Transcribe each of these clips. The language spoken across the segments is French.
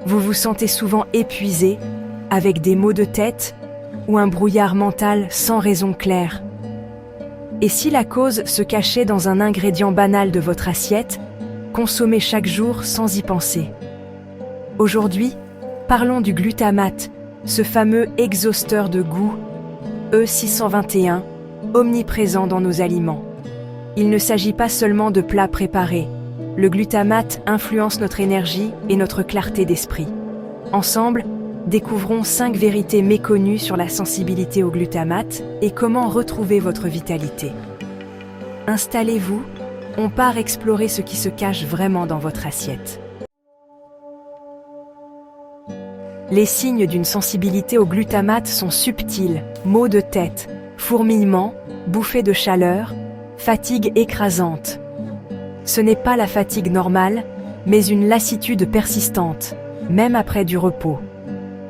Vous vous sentez souvent épuisé, avec des maux de tête ou un brouillard mental sans raison claire. Et si la cause se cachait dans un ingrédient banal de votre assiette, consommé chaque jour sans y penser? Aujourd'hui, parlons du glutamate, ce fameux exhausteur de goût, E621, omniprésent dans nos aliments. Il ne s'agit pas seulement de plats préparés. Le glutamate influence notre énergie et notre clarté d'esprit. Ensemble, découvrons 5 vérités méconnues sur la sensibilité au glutamate et comment retrouver votre vitalité. Installez-vous, on part explorer ce qui se cache vraiment dans votre assiette. Les signes d'une sensibilité au glutamate sont subtils: maux de tête, fourmillements, bouffées de chaleur, fatigue écrasante. Ce n'est pas la fatigue normale, mais une lassitude persistante, même après du repos.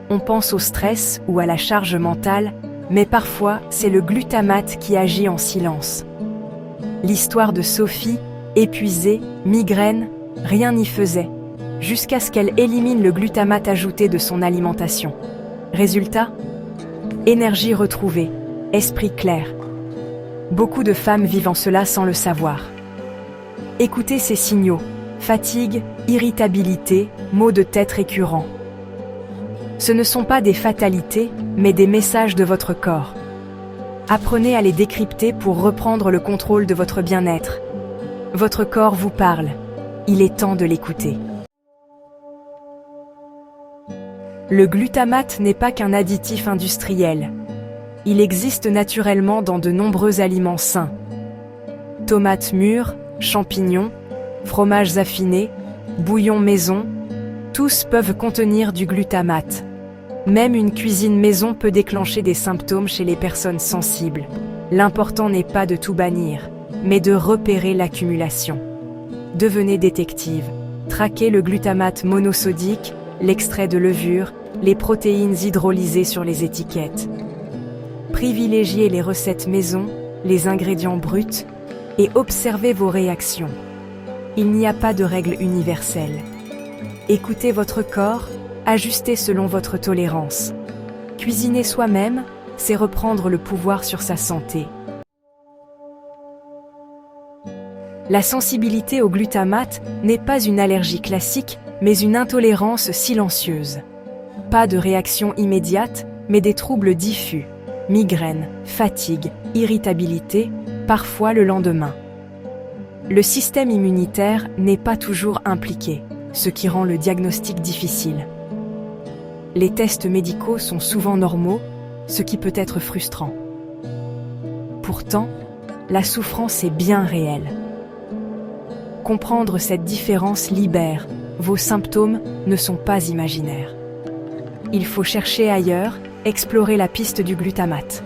On pense au stress ou à la charge mentale, mais parfois c'est le glutamate qui agit en silence. L'histoire de Sophie, épuisée, migraine, rien n'y faisait, jusqu'à ce qu'elle élimine le glutamate ajouté de son alimentation. Résultat ? Énergie retrouvée, esprit clair. Beaucoup de femmes vivent en cela sans le savoir. Écoutez ces signaux: fatigue, irritabilité, maux de tête récurrents. Ce ne sont pas des fatalités, mais des messages de votre corps. Apprenez à les décrypter pour reprendre le contrôle de votre bien-être. Votre corps vous parle. Il est temps de l'écouter. Le glutamate n'est pas qu'un additif industriel. Il existe naturellement dans de nombreux aliments sains. Tomates mûres, champignons, fromages affinés, bouillons maison, tous peuvent contenir du glutamate. Même une cuisine maison peut déclencher des symptômes chez les personnes sensibles. L'important n'est pas de tout bannir, mais de repérer l'accumulation. Devenez détective. Traquez le glutamate monosodique, l'extrait de levure, les protéines hydrolysées sur les étiquettes. Privilégiez les recettes maison, les ingrédients bruts, et observez vos réactions. Il n'y a pas de règle universelle. Écoutez votre corps, ajustez selon votre tolérance. Cuisiner soi-même, c'est reprendre le pouvoir sur sa santé. La sensibilité au glutamate n'est pas une allergie classique, mais une intolérance silencieuse. Pas de réaction immédiate, mais des troubles diffus. Migraine, fatigue, irritabilité, parfois le lendemain. Le système immunitaire n'est pas toujours impliqué, ce qui rend le diagnostic difficile. Les tests médicaux sont souvent normaux, ce qui peut être frustrant. Pourtant, la souffrance est bien réelle. Comprendre cette différence libère, vos symptômes ne sont pas imaginaires. Il faut chercher ailleurs, explorer la piste du glutamate.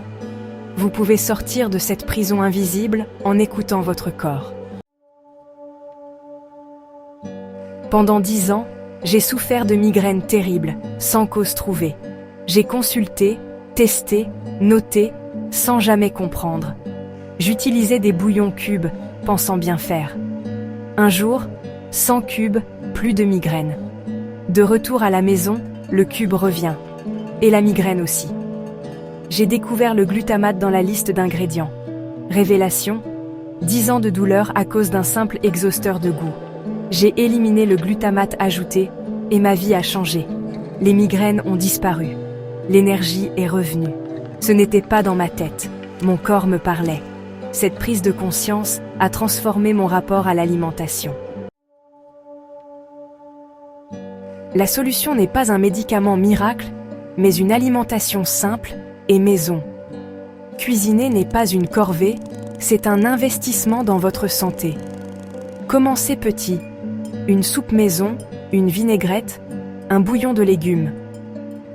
Vous pouvez sortir de cette prison invisible en écoutant votre corps. Pendant 10 ans, j'ai souffert de migraines terribles, sans cause trouvée. J'ai consulté, testé, noté, sans jamais comprendre. J'utilisais des bouillons cubes, pensant bien faire. Un jour, 100 cubes, plus de migraine. De retour à la maison, le cube revient. Et la migraine aussi. J'ai découvert le glutamate dans la liste d'ingrédients. Révélation, 10 ans de douleur à cause d'un simple exhausteur de goût. J'ai éliminé le glutamate ajouté et ma vie a changé. Les migraines ont disparu. L'énergie est revenue. Ce n'était pas dans ma tête. Mon corps me parlait. Cette prise de conscience a transformé mon rapport à l'alimentation. La solution n'est pas un médicament miracle, mais une alimentation simple et maison. Cuisiner n'est pas une corvée, c'est un investissement dans votre santé. Commencez petit. Une soupe maison, une vinaigrette, un bouillon de légumes.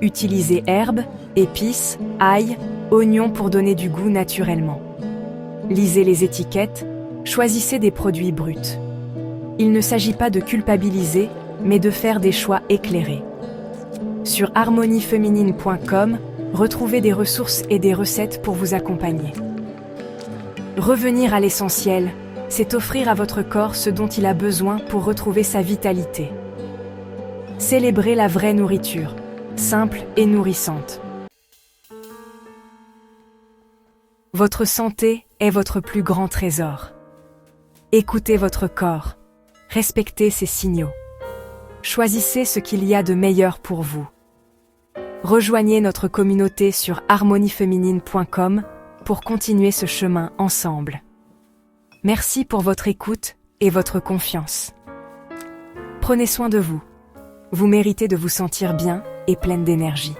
Utilisez herbes, épices, ail, oignons pour donner du goût naturellement. Lisez les étiquettes, choisissez des produits bruts. Il ne s'agit pas de culpabiliser, mais de faire des choix éclairés. Sur harmoniefeminine.com, retrouvez des ressources et des recettes pour vous accompagner. Revenir à l'essentiel, c'est offrir à votre corps ce dont il a besoin pour retrouver sa vitalité. Célébrez la vraie nourriture, simple et nourrissante. Votre santé est votre plus grand trésor. Écoutez votre corps, respectez ses signaux. Choisissez ce qu'il y a de meilleur pour vous. Rejoignez notre communauté sur harmonieféminine.com pour continuer ce chemin ensemble. Merci pour votre écoute et votre confiance. Prenez soin de vous. Vous méritez de vous sentir bien et pleine d'énergie.